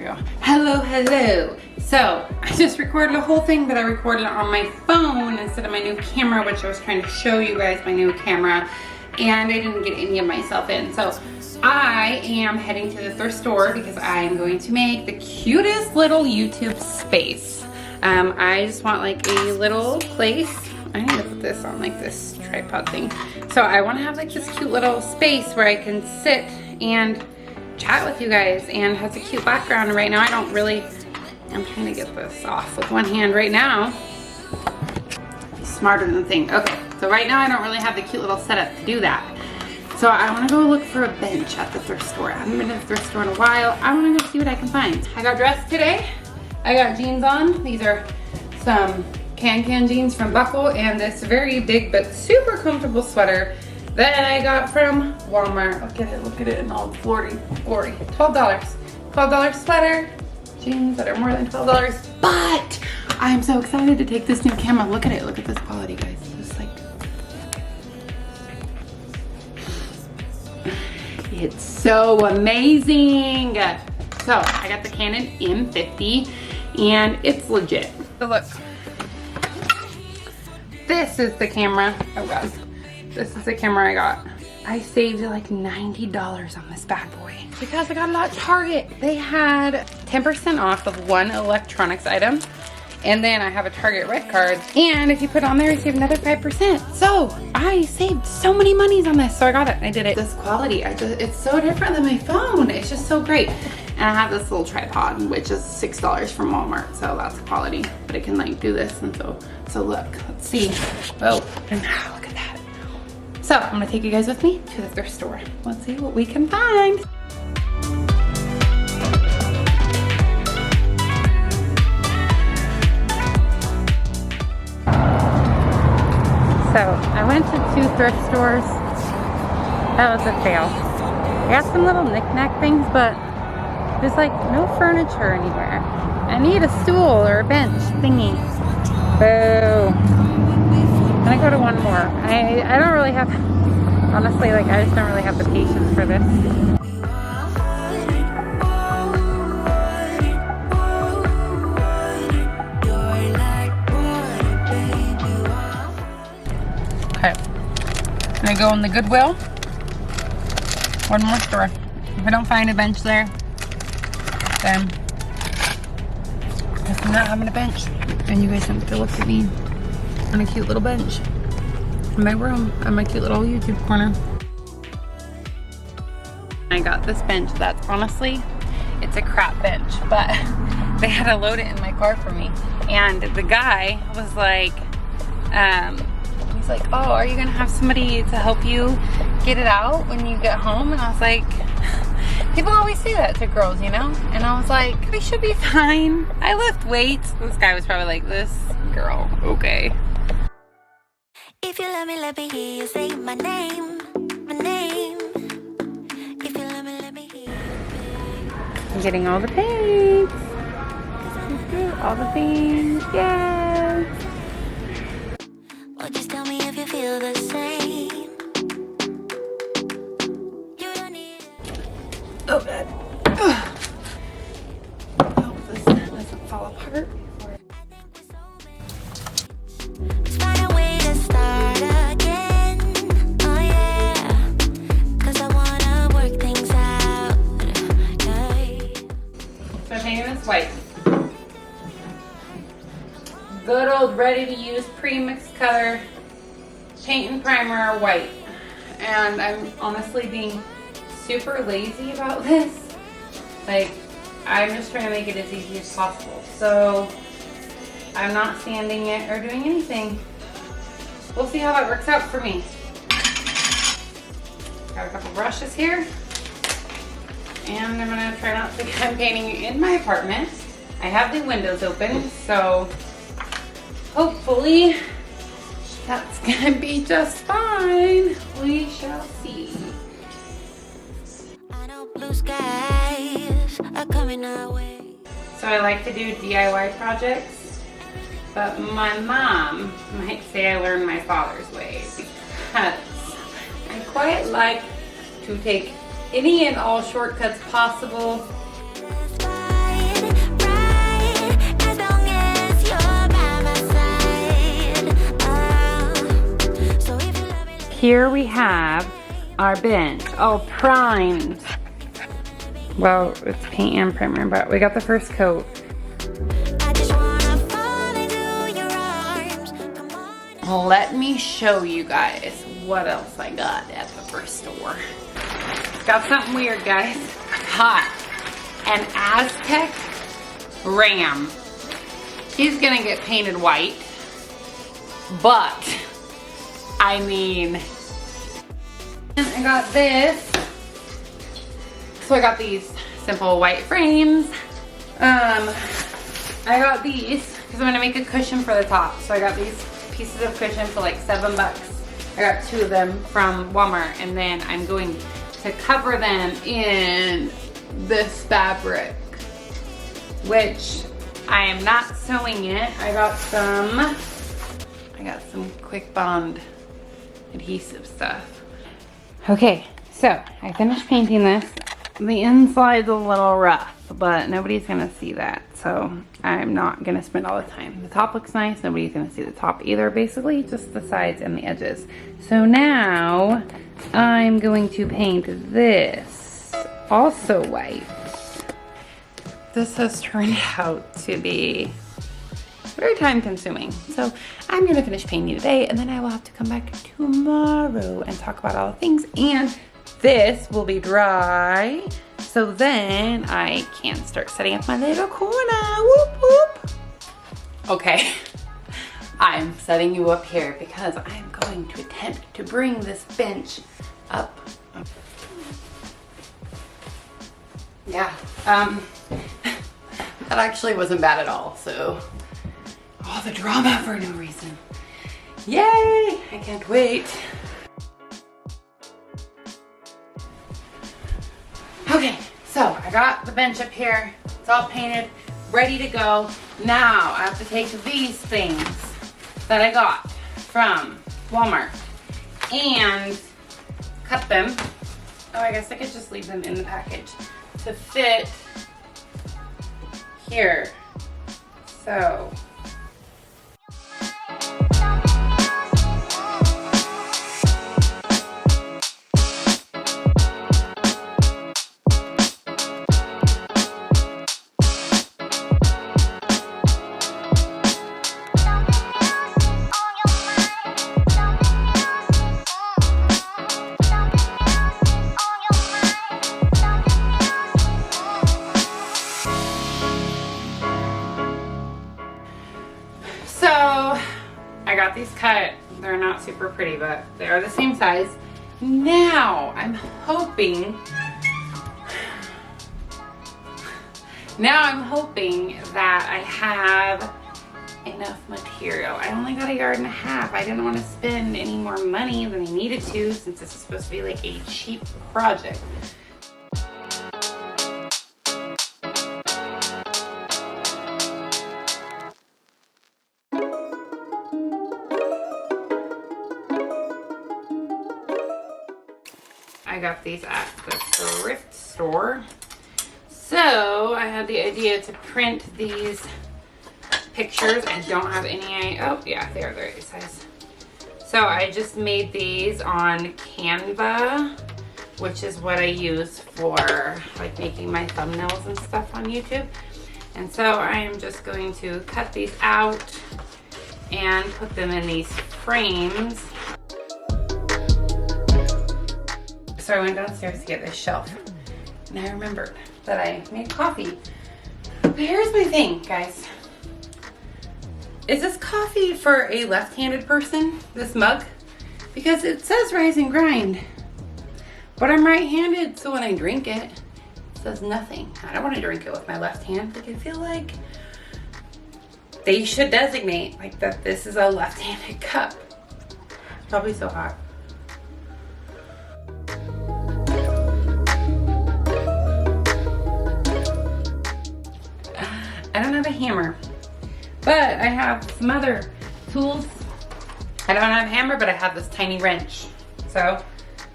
we go. Hello, hello. So I just recorded a whole thing, but I recorded it on my phone instead of my new camera, which I was trying to show you guys my new camera, and I didn't get any of myself in. So I am heading to the thrift store because I am going to make the cutest little YouTube space. I just want like a little place. I need to put this on like this tripod thing. So I want to have like this cute little space where I can sit and chat with you guys, and has a cute background. And right now I don't really, I'm trying to get this off with one hand right now. Be smarter than the thing. Okay, so right now I don't really have the cute little setup to do that. So I want to go look for a bench at the thrift store. I haven't been to the thrift store in a while. I want to go see what I can find. I got dressed today. I got jeans on. These are some can jeans from Buckle, and this very big but super comfortable sweater that I got from Walmart. Look at it in all glory. $12 sweater, jeans that are more than $12. But I'm so excited to take this new camera. Look at it. Look at this quality, guys. It's like, it's so amazing. So I got the Canon M50 and it's legit. So look, this is the camera. Oh God, this is the camera I got. I saved like $90 on this bad boy because I got it at Target. They had 10% off of one electronics item, and then I have a Target red card, and if you put it on there you save another 5%. So I saved so many monies on this, so I got it. I did it. This quality, it's so different than my phone. It's just so great. And I have this little tripod, which is $6 from Walmart, so that's quality. But it can like do this, and so look, let's see. Oh, and look at that. So I'm gonna take you guys with me to the thrift store. Let's see what we can find. So I went to 2 thrift stores. That was a fail. I got some little knick-knack things, but there's like no furniture anywhere. I need a stool or a bench thingy. Boo. I'm gonna go to one more. I don't really have, honestly, like I just don't really have the patience for this. Okay, I'm gonna go in the Goodwill. One more store. If I don't find a bench there, then I guess I'm not having a bench. And you guys have to look at me on a cute little bench in my room, on my cute little YouTube corner. I got this bench that's honestly, it's a crap bench, but they had to load it in my car for me. And the guy was like, he's like, oh, are you gonna have somebody to help you get it out when you get home? And I was like, people always say that to girls, you know? And I was like, we should be fine. I lift weights. This guy was probably like, this girl, okay. If you let me hear you say my name, my name. If you let me hear you. I'm getting all the paints. All the things, yeah. Well, just tell me if you feel the same. You don't need it. Oh, God. Oh, this doesn't fall apart. Let's find a way to start again. Oh yeah, 'cause I wanna work things out. Yeah. So I'm painting this white. Good old ready-to-use pre-mixed color paint and primer white. And I'm honestly being super lazy about this. Like, I'm just trying to make it as easy as possible. So I'm not sanding it or doing anything. We'll see how that works out for me. Got a couple brushes here. And I'm gonna try not to, I'm painting in my apartment. I have the windows open, so hopefully that's gonna be just fine. We shall see. I know blue skies are coming our way. So I like to do DIY projects, but my mom might say I learned my father's way because I quite like to take any and all shortcuts possible. That's why here we have our bench, all primed. Well, it's paint and primer, but we got the first coat. I just wanna fall into your arms. Come on. Let me show you guys what else I got at the Thrift Store. Got something weird, guys. Hot. An Aztec ram. He's gonna get painted white, but I mean, and I got this. So I got these simple white frames. I got these because I'm gonna make a cushion for the top. So I got these pieces of cushion for like $7. I got 2 of them from Walmart, and then I'm going to cover them in this fabric, which I am not sewing it. I got some quick bond adhesive stuff. Okay, so I finished painting this. The inside's a little rough, but nobody's gonna see that, so I'm not gonna spend all the time. The top looks nice, nobody's gonna see the top either, basically just the sides and the edges. So now I'm going to paint this also white. This has turned out to be very time consuming. So I'm gonna finish painting today, and then I will have to come back tomorrow and talk about all the things, and this will be dry. So then I can start setting up my little corner. Whoop, whoop. Okay, I'm setting you up here because I'm going to attempt to bring this bench up. Yeah, that actually wasn't bad at all. So all the drama for no reason. Yay, I can't wait. Okay, so I got the bench up here. It's all painted, ready to go. Now I have to take these things that I got from Walmart and cut them. Oh, I guess I could just leave them in the package to fit here. So I got these cut. They're not super pretty, but they are the same size. Now I'm hoping that I have enough material. I only got 1.5 yards. I didn't want to spend any more money than I needed to, since this is supposed to be like a cheap project. I got these at the Thrift Store. So I had the idea to print these pictures. I don't have any, oh yeah, they are the right size. So I just made these on Canva, which is what I use for like making my thumbnails and stuff on YouTube. And so I am just going to cut these out and put them in these frames. So I went downstairs to get this shelf, and I remembered that I made coffee. But here's my thing, guys. Is this coffee for a left-handed person, this mug? Because it says rise and grind, but I'm right-handed, so when I drink it, it says nothing. I don't want to drink it with my left hand. Like, I feel like they should designate like that this is a left-handed cup. It's probably so hot. I don't have a hammer, but I have some other tools. I don't have a hammer, but I have this tiny wrench. So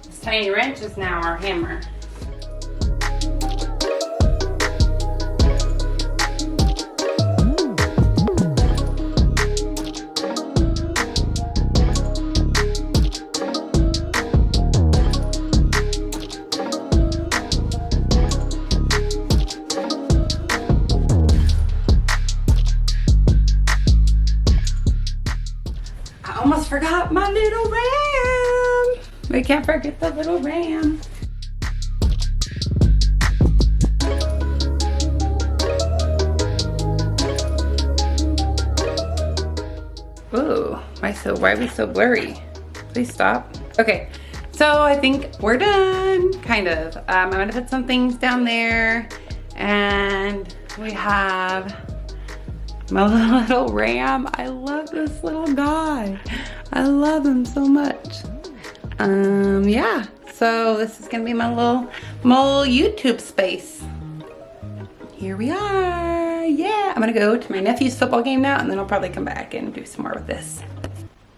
this tiny wrench is now our hammer. We can't forget the little ram. Ooh, why are we so blurry? Please stop. Okay, so I think we're done, kind of. I'm gonna put some things down there, and we have my little ram. I love this little guy. I love him so much. Yeah, so this is gonna be my little YouTube space. Here we are, yeah. I'm gonna go to my nephew's football game now, and then I'll probably come back and do some more with this.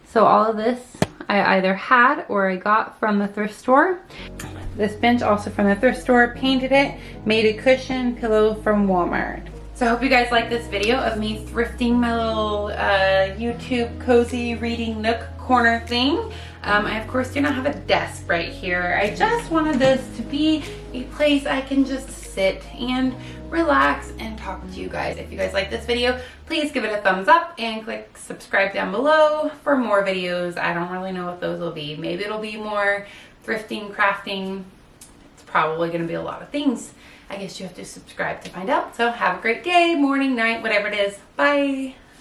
So all of this I either had or I got from the thrift store. This bench also from the thrift store, painted it, made a cushion pillow from Walmart. So I hope you guys like this video of me thrifting my little YouTube cozy reading nook corner thing. I of course do not have a desk right here. I just wanted this to be a place I can just sit and relax and talk to you guys. If you guys like this video, please give it a thumbs up and click subscribe down below for more videos. I don't really know what those will be. Maybe it'll be more thrifting, crafting. It's probably going to be a lot of things. I guess you have to subscribe to find out. So have a great day, morning, night, whatever it is. Bye.